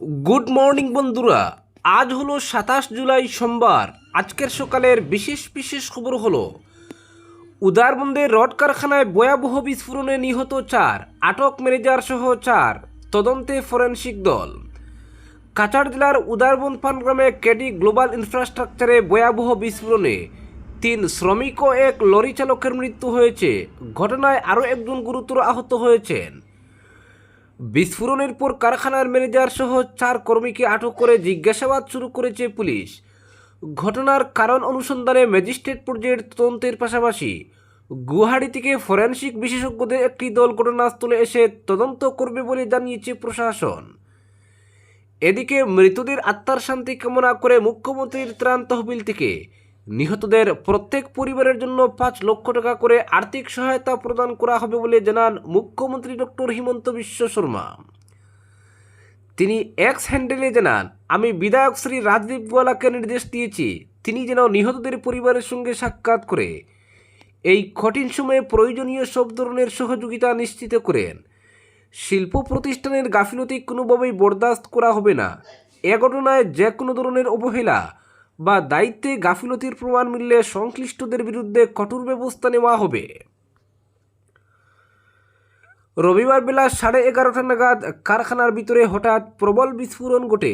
Good morning বন্ধুরা। আজ হলো 27 জুলাই সোমবার। আজকের সকালের বিশেষ বিশেষ খবর হলো উদারবন্দের রড কারখানায় ভয়াবহ বিস্ফোরণে নিহত 4, আটক ম্যানেজার সহ 4, তদন্তে ফরেনসিক দল। কাছাড় জেলার উদারবন্দ পানগ্রামে কেডি গ্লোবাল ইনফ্রাস্ট্রাকচারে ভয়াবহ বিস্ফোরণে 3 শ্রমিক ও 1 লরি চালকের মৃত্যু হয়েছে। ঘটনায় আরও একজন গুরুতর আহত হয়েছেন। বিস্ফোরণের পর কারখানার ম্যানেজার সহ 4 কর্মীকে আটক করে জিজ্ঞাসাবাদ শুরু করেছে পুলিশ। ঘটনার কারণ অনুসন্ধানে ম্যাজিস্ট্রেট পর্যায়ের তদন্তের পাশাপাশি গুয়াহাটি থেকে ফরেনসিক বিশেষজ্ঞদের একটি দল ঘটনাস্থলে এসে তদন্ত করবে বলে জানিয়েছে প্রশাসন। এদিকে মৃতদের আত্মার শান্তি কামনা করে মুখ্যমন্ত্রীর ত্রাণ তহবিল থেকে নিহতদের প্রত্যেক পরিবারের জন্য 5 লক্ষ টাকা করে আর্থিক সহায়তা প্রদান করা হবে বলে জানান মুখ্যমন্ত্রী ডক্টর হিমন্ত বিশ্ব শর্মা। তিনি এক্স হ্যান্ডেলে জানান, আমি বিধায়ক শ্রী রাজদীপ গোয়ালাকে নির্দেশ দিয়েছি তিনি যেন নিহতদের পরিবারের সঙ্গে সাক্ষাৎ করে এই কঠিন সময়ে প্রয়োজনীয় সব ধরনের সহযোগিতা নিশ্চিত করেন। শিল্প প্রতিষ্ঠানের গাফিলতি কোনোভাবেই বরদাস্ত করা হবে না। এ ঘটনায় যে কোনো ধরনের অবহেলা বা দায়িত্বে গাফিলতির প্রমাণ মিললে সংশ্লিষ্টদের বিরুদ্ধে কঠোর ব্যবস্থা নেওয়া হবে। রবিবার বেলা 11:30 নাগাদ কারখানার ভিতরে হঠাৎ প্রবল বিস্ফোরণ ঘটে।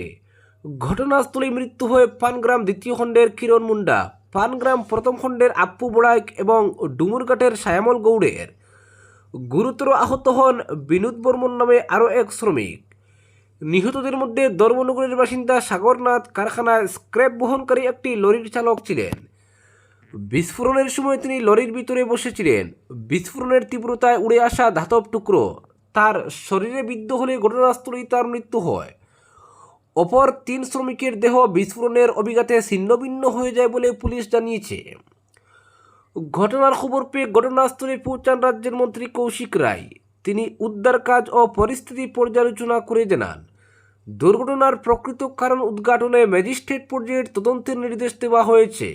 ঘটনাস্থলে মৃত্যু হয়ে পানগ্রাম দ্বিতীয় খণ্ডের কিরণ মুন্ডা, পানগ্রাম প্রথম খণ্ডের আপ্পু বড়াইক এবং ডুমুরঘাটের সায়ামল গৌড়ের। গুরুতর আহত হন বিনোদ বর্মন নামে আরও 1 শ্রমিক। নিহতদের মধ্যে ধর্মনগরের বাসিন্দা সাগরনাথ কারখানায় স্ক্র্যাপ বহনকারী একটি লরির চালক ছিলেন। বিস্ফোরণের সময় তিনি লরির ভিতরে বসেছিলেন। বিস্ফোরণের তীব্রতায় উড়ে আসা ধাতব টুকরো তার শরীরে বিদ্ধ হলে ঘটনাস্থলেই তার মৃত্যু হয়। অপর 3 শ্রমিকের দেহ বিস্ফোরণের অভিঘাতে ছিন্নভিন্ন হয়ে যায় বলে পুলিশ জানিয়েছে। ঘটনার খবর পেয়ে ঘটনাস্থলে পৌঁছান রাজ্যের মন্ত্রী কৌশিক রায়। তিনি উদ্ধার কাজ ও পরিস্থিতি পর্যালোচনা করে জানান, দুর্ঘটনার প্রকৃত কারণ উদ্ঘাটনে ম্যাজিস্ট্রেট পর্যায়ের তদন্তের নির্দেশ দেওয়া হয়েছে।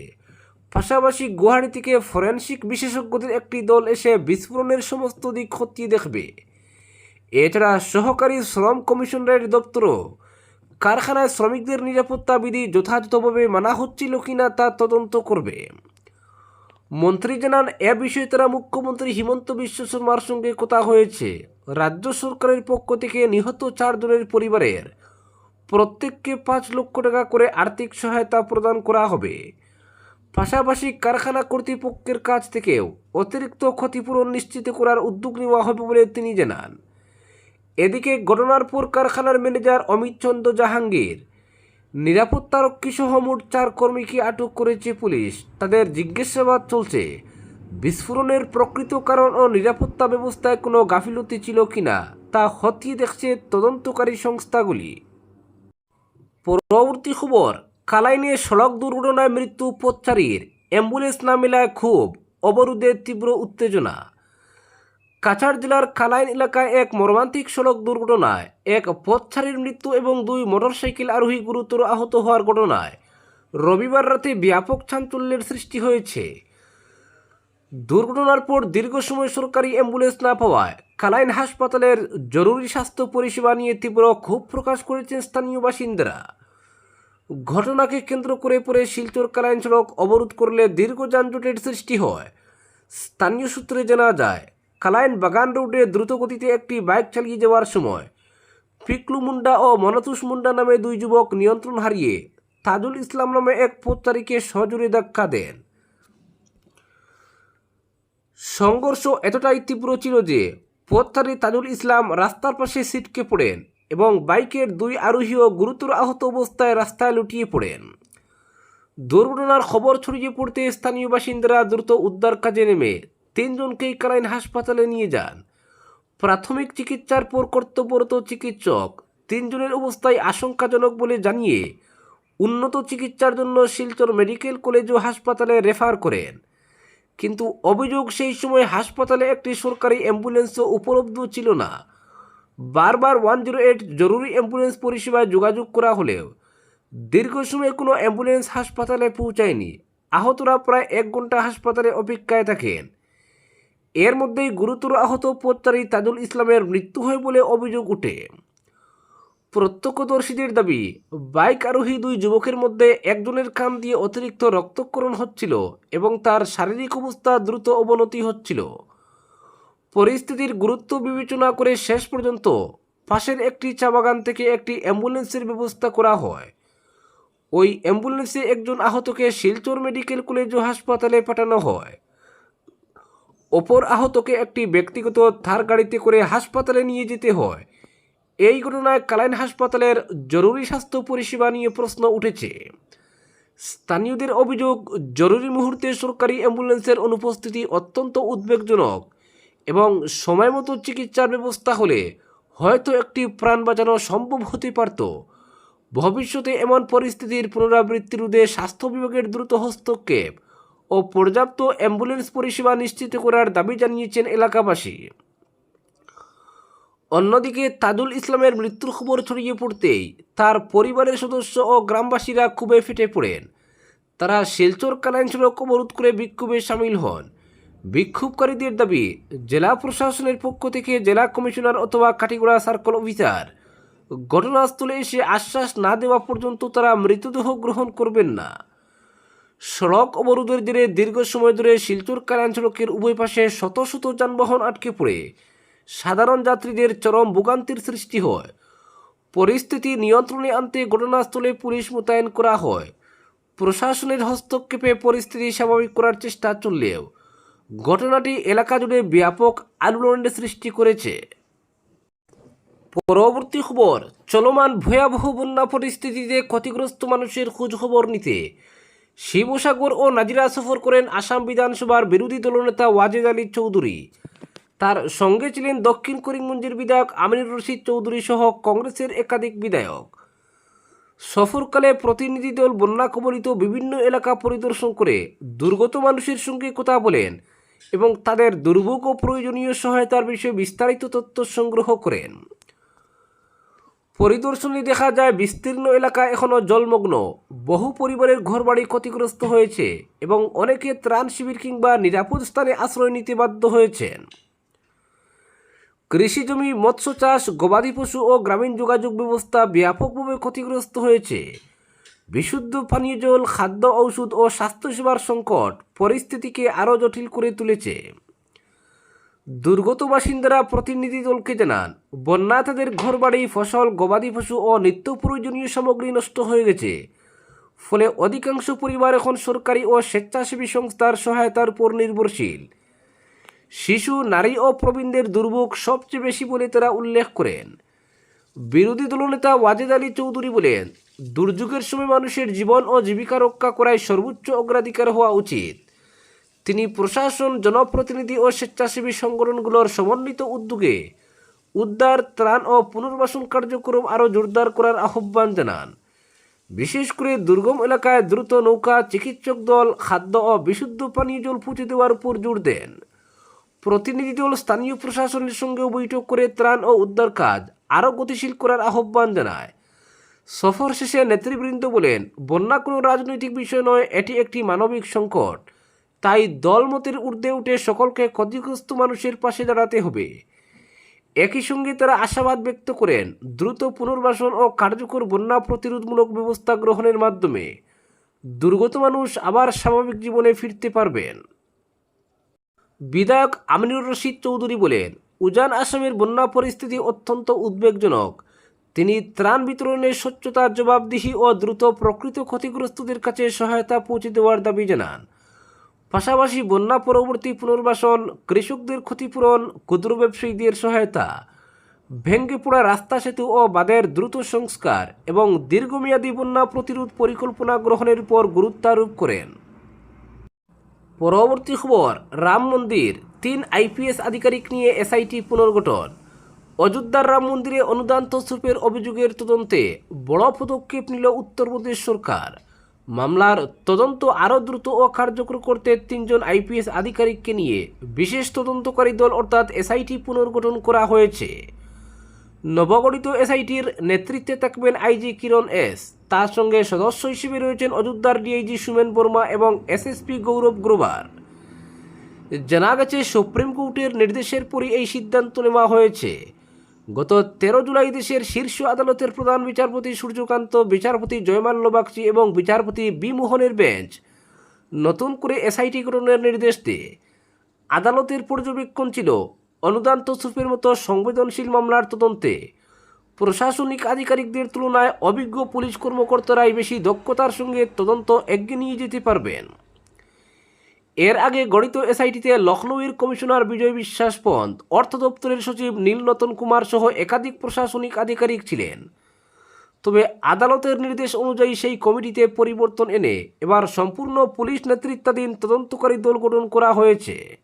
পাশাপাশি গুয়াহাটি থেকে ফরেনসিক বিশেষজ্ঞদের একটি দল এসে বিস্ফোরণের সমস্ত দিক খতিয়ে দেখবে। এছাড়া সহকারী শ্রম কমিশনারের দপ্তরও কারখানায় শ্রমিকদের নিরাপত্তা বিধি যথাযথভাবে মানা হচ্ছিল কিনা তা তদন্ত করবে। মন্ত্রী জানান, এ বিষয়ে তারা মুখ্যমন্ত্রী হিমন্ত বিশ্ব শর্মার সঙ্গে কথা হয়েছে। রাজ্য সরকারের পক্ষ থেকে নিহত 4 জনের পরিবারের প্রত্যেককে 5 লক্ষ টাকা করে আর্থিক সহায়তা প্রদান করা হবে। পাশাপাশি কারখানা কর্তৃপক্ষের কাছ থেকেও অতিরিক্ত ক্ষতিপূরণ নিশ্চিত করার উদ্যোগ নেওয়া হবে বলে তিনি জানান। এদিকে ঘটনার পর কারখানার ম্যানেজার অমিত চন্দ্র জাহাঙ্গীর, নিরাপত্তারক্ষী সহ মোট 4 কর্মীকে আটক করেছে পুলিশ। তাদের জিজ্ঞাসাবাদ চলছে। বিস্ফোরণের প্রকৃত কারণ ও নিরাপত্তা ব্যবস্থায় কোনো গাফিলতি ছিল কিনা তা খতিয়ে দেখছে তদন্তকারী সংস্থাগুলি। পরবর্তী খবর, কালাইনে সড়ক দুর্ঘটনায় মৃত্যু পথচারীর, অ্যাম্বুলেন্স না মেলায় ক্ষোভ, অবরোধে তীব্র উত্তেজনা। কাছাড় জেলার কালাইন এলাকায় এক মর্মান্তিক সড়ক দুর্ঘটনায় 1 পথচারীর মৃত্যু এবং 2 মোটরসাইকেল আরোহী গুরুতর আহত হওয়ার ঘটনায় রবিবার রাতে ব্যাপক চাঞ্চল্যের সৃষ্টি হয়েছে। দুর্ঘটনার পর দীর্ঘ সময় সরকারি অ্যাম্বুলেন্স না পাওয়ায় কালাইন হাসপাতালের জরুরি স্বাস্থ্য পরিষেবা নিয়ে তীব্র ক্ষোভ প্রকাশ করেছেন স্থানীয় বাসিন্দারা। ঘটনাকে কেন্দ্র করে পরে শিলচর কালাইন সড়ক অবরোধ করলে দীর্ঘ যানজটের সৃষ্টি হয়। স্থানীয় সূত্রে জানা যায়, কালাইন বাগান রোডে দ্রুতগতিতে একটি বাইক চালিয়ে যাওয়ার সময় পিকলু মুন্ডা ও মনতুষ মুন্ডা নামে 2 যুবক নিয়ন্ত্রণ হারিয়ে তাজুল ইসলাম নামে এক পথচারীকে সজোরে ধাক্কা দেন। সংঘর্ষ এতটাই তীব্র ছিল যে পথচারী তাজুল ইসলাম রাস্তার পাশে ছিটকে পড়েন এবং বাইকের 2 আরোহীও গুরুতর আহত অবস্থায় রাস্তায় লুটিয়ে পড়েন। দুর্ঘটনার খবর ছড়িয়ে পড়তে স্থানীয় বাসিন্দারা দ্রুত উদ্ধার কাজে নেমে 3 জনকেই কালাইন হাসপাতালে নিয়ে যান। প্রাথমিক চিকিৎসার পর কর্তব্যরত চিকিৎসক 3 জনের অবস্থায় আশঙ্কাজনক বলে জানিয়ে উন্নত চিকিৎসার জন্য শিলচর মেডিকেল কলেজ ও হাসপাতালে রেফার করেন। কিন্তু অভিযোগ, সেই সময় হাসপাতালে একটি সরকারি অ্যাম্বুলেন্সও উপলব্ধ ছিল না। বারবার 108 জরুরি অ্যাম্বুলেন্স পরিষেবায় যোগাযোগ করা হলেও দীর্ঘ সময় কোনো অ্যাম্বুলেন্স হাসপাতালে পৌঁছায়নি। আহতরা প্রায় 1 ঘন্টা হাসপাতালে অপেক্ষায় থাকেন। এর মধ্যেই গুরুতর আহত পথচারী তাজুল ইসলামের মৃত্যু হয় বলে অভিযোগ ওঠে। প্রত্যক্ষদর্শীদের দাবি, বাইক আরোহী দুই যুবকের মধ্যে একজনের কান দিয়ে অতিরিক্ত রক্তক্ষরণ হচ্ছিল এবং তার শারীরিক অবস্থা দ্রুত অবনতি হচ্ছিল। পরিস্থিতির গুরুত্ব বিবেচনা করে শেষ পর্যন্ত পাশের একটি চা বাগান থেকে একটি অ্যাম্বুলেন্সের ব্যবস্থা করা হয়। ওই অ্যাম্বুলেন্সে একজন আহতকে শিলচর মেডিকেল কলেজ ও হাসপাতালে পাঠানো হয়। অপর আহতকে একটি ব্যক্তিগত থার গাড়িতে করে হাসপাতালে নিয়ে যেতে হয়। এই ঘটনায় কালাইন হাসপাতালের জরুরি স্বাস্থ্য পরিষেবা নিয়ে প্রশ্ন উঠেছে। স্থানীয়দের অভিযোগ, জরুরি মুহূর্তে সরকারি অ্যাম্বুলেন্সের অনুপস্থিতি অত্যন্ত উদ্বেগজনক এবং সময়মতো চিকিৎসার ব্যবস্থা হলে হয়তো একটি প্রাণ বাঁচানো সম্ভব হতে পারত। ভবিষ্যতে এমন পরিস্থিতির পুনরাবৃত্তি রোধে স্বাস্থ্য বিভাগের দ্রুত হস্তক্ষেপ ও পর্যাপ্ত অ্যাম্বুলেন্স পরিষেবা নিশ্চিত করার দাবি জানিয়েছেন এলাকাবাসী। অন্যদিকে তাজুল ইসলামের মৃত্যুর খবর ছড়িয়ে পড়তেই তার পরিবারের সদস্য ও গ্রামবাসীরা ক্ষোভে ফেটে পড়েন। তারা শিলচর কালাইন সড়ক অবরোধ করে বিক্ষোভে সামিল হন। বিক্ষোভকারীদের দাবি, জেলা প্রশাসনের পক্ষ থেকে জেলা কমিশনার অথবা কাটিগড়া সার্কেল অফিসার ঘটনাস্থলে এসে আশ্বাস না দেওয়া পর্যন্ত তারা মৃতদেহ গ্রহণ করবেন না। সড়ক অবরোধের জেরে দীর্ঘ সময় ধরে শিলচর কালাইন সড়কের উভয় পাশে শত শত যানবাহন আটকে পড়ে সাধারণ যাত্রীদের চরম ভোগান্তির সৃষ্টি হয়। পরিস্থিতি নিয়ন্ত্রণে আনতে ঘটনাস্থলে পুলিশ মোতায়েন করা হয়। প্রশাসনের হস্তক্ষেপে পরিস্থিতি স্বাভাবিক করার চেষ্টা চললেও ঘটনাটি এলাকা জুড়ে ব্যাপক আলোড়নের সৃষ্টি করেছে। পরবর্তী খবর, চলমান ভয়াবহ বন্যা পরিস্থিতিতে ক্ষতিগ্রস্ত মানুষের খোঁজ খবর নিতে শিবসাগর ও নাজিরা সফর করেন আসাম বিধানসভার বিরোধী দলনেতা ওয়াজেদ আলী চৌধুরী। তার সঙ্গে ছিলেন দক্ষিণ করিমগঞ্জের বিধায়ক আমিনুর রশিদ চৌধুরী সহ কংগ্রেসের একাধিক বিধায়ক। সফরকালে প্রতিনিধি দল বন্যা কবলিত বিভিন্ন এলাকা পরিদর্শন করে দুর্গত মানুষের সঙ্গে কথা বলেন এবং তাদের দুর্ভোগ ও প্রয়োজনীয় সহায়তার বিষয়ে বিস্তারিত তথ্য সংগ্রহ করেন। পরিদর্শনে দেখা যায় বিস্তীর্ণ এলাকা এখনও জলমগ্ন, বহু পরিবারের ঘরবাড়ি ক্ষতিগ্রস্ত হয়েছে এবং অনেকে ত্রাণ শিবির কিংবা নিরাপদ স্থানে আশ্রয় নিতে বাধ্য হয়েছেন। কৃষিজমি, মৎস্য চাষ, গবাদি পশু ও গ্রামীণ যোগাযোগ ব্যবস্থা ব্যাপকভাবে ক্ষতিগ্রস্ত হয়েছে। বিশুদ্ধ পানীয় জল, খাদ্য, ঔষধ ও স্বাস্থ্যসেবার সংকট পরিস্থিতিকে আরও জটিল করে তুলেছে। দুর্গত বাসিন্দারা প্রতিনিধি দলকে জানান, বন্যায় তাদের ঘরবাড়ি, ফসল, গবাদি পশু ও নিত্য প্রয়োজনীয় সামগ্রী নষ্ট হয়ে গেছে। ফলে অধিকাংশ পরিবার এখন সরকারি ও স্বেচ্ছাসেবী সংস্থার সহায়তার উপর নির্ভরশীল। শিশু, নারী ও প্রবীণদের দুর্ভোগ সবচেয়ে বেশি বলে তারা উল্লেখ করেন। বিরোধী দলনেতা ওয়াজেদ আলী চৌধুরী বলেন, দুর্যোগের সময় মানুষের জীবন ও জীবিকা রক্ষা করাই সর্বোচ্চ অগ্রাধিকার হওয়া উচিত। তিনি প্রশাসন, জনপ্রতিনিধি ও স্বেচ্ছাসেবী সংগঠনগুলোর সমন্বিত উদ্যোগে উদ্ধার, ত্রাণ ও পুনর্বাসন কার্যক্রম আরও জোরদার করার আহ্বান জানান। বিশেষ করে দুর্গম এলাকায় দ্রুত নৌকা, চিকিৎসক দল, খাদ্য ও বিশুদ্ধ পানীয় জল পৌঁছে দেওয়ার উপর জোর দেন। প্রতিনিধি দল স্থানীয় প্রশাসনের সঙ্গেও বৈঠক করে ত্রাণ ও উদ্ধার কাজ আরও গতিশীল করার আহ্বান জানায়। সফর শেষে নেতৃবৃন্দ বলেন, বন্যা কোনো রাজনৈতিক বিষয় নয়, এটি একটি মানবিক সংকট। তাই দলমতের ঊর্ধ্বে উঠে সকলকে ক্ষতিগ্রস্ত মানুষের পাশে দাঁড়াতে হবে। একই সঙ্গে তারা আশাবাদ ব্যক্ত করেন, দ্রুত পুনর্বাসন ও কার্যকর বন্যা প্রতিরোধমূলক ব্যবস্থা গ্রহণের মাধ্যমে দুর্গত মানুষ আবার স্বাভাবিক জীবনে ফিরতে পারবেন। বিধায়ক আমিনুর রশিদ চৌধুরী বলেন, উজান আসামের বন্যা পরিস্থিতি অত্যন্ত উদ্বেগজনক। তিনি ত্রাণ বিতরণে স্বচ্ছতা, জবাবদিহি ও দ্রুত প্রকৃত ক্ষতিগ্রস্তদের কাছে সহায়তা পৌঁছে দেওয়ার দাবি জানান। পাশাপাশি বন্যা পরবর্তী পুনর্বাসন, কৃষকদের ক্ষতিপূরণ, ক্ষুদ্র ব্যবসায়ীদের সহায়তা, ভেঙে পড়া রাস্তা, সেতু ও বাঁধের দ্রুত সংস্কার এবং দীর্ঘমেয়াদী বন্যা প্রতিরোধ পরিকল্পনা গ্রহণের উপর গুরুত্ব আরোপ করেন। পরবর্তী খবর, রাম মন্দির, 3 আইপিএস আধিকারিক নিয়ে এসআইটি পুনর্গঠন। অযোধ্যার রাম মন্দিরে অনুদান তছরূপের অভিযোগের তদন্তে বড় পদক্ষেপ নিল উত্তরপ্রদেশ সরকার। মামলার তদন্ত আরও দ্রুত ও কার্যকর করতে 3 জন আইপিএস আধিকারিককে নিয়ে বিশেষ তদন্তকারী দল অর্থাৎ এসআইটি পুনর্গঠন করা হয়েছে। নবগঠিত এসআইটির নেতৃত্বে থাকবেন আইজি কিরণ এস। তার সঙ্গে সদস্য হিসেবে রয়েছেন অযোধ্যার ডিআইজি সুমেন বর্মা এবং এসএসপি গৌরব গ্রোভার। জানা গেছে, সুপ্রিম কোর্টের নির্দেশের পরই এই সিদ্ধান্ত নেওয়া হয়েছে। গত 13 জুলাই দেশের শীর্ষ আদালতের প্রধান বিচারপতি সূর্যকান্ত, বিচারপতি জয়মাল্য বাগচি এবং বিচারপতি বি মোহনের বেঞ্চ নতুন করে এসআইটি গঠনের নির্দেশ দিয়ে আদালতের পর্যবেক্ষণ ছিল অনুদান তছরুপের মতো সংবেদনশীল মামলার তদন্তে প্রশাসনিক আধিকারিকদের তুলনায় অভিজ্ঞ পুলিশ কর্মকর্তারাই বেশি দক্ষতার সঙ্গে তদন্ত এগিয়ে নিয়ে যেতে পারবেন। এর আগে গঠিত এসআইটিতে লখনৌয়ের কমিশনার বিজয় বিশ্বাস পন্ত, অর্থ দপ্তরের সচিব নীলরতন কুমার সহ একাধিক প্রশাসনিক আধিকারিক ছিলেন। তবে আদালতের নির্দেশ অনুযায়ী সেই কমিটিতে পরিবর্তন এনে এবার সম্পূর্ণ পুলিশ নেতৃত্বাধীন তদন্তকারী দল গঠন করা হয়েছে।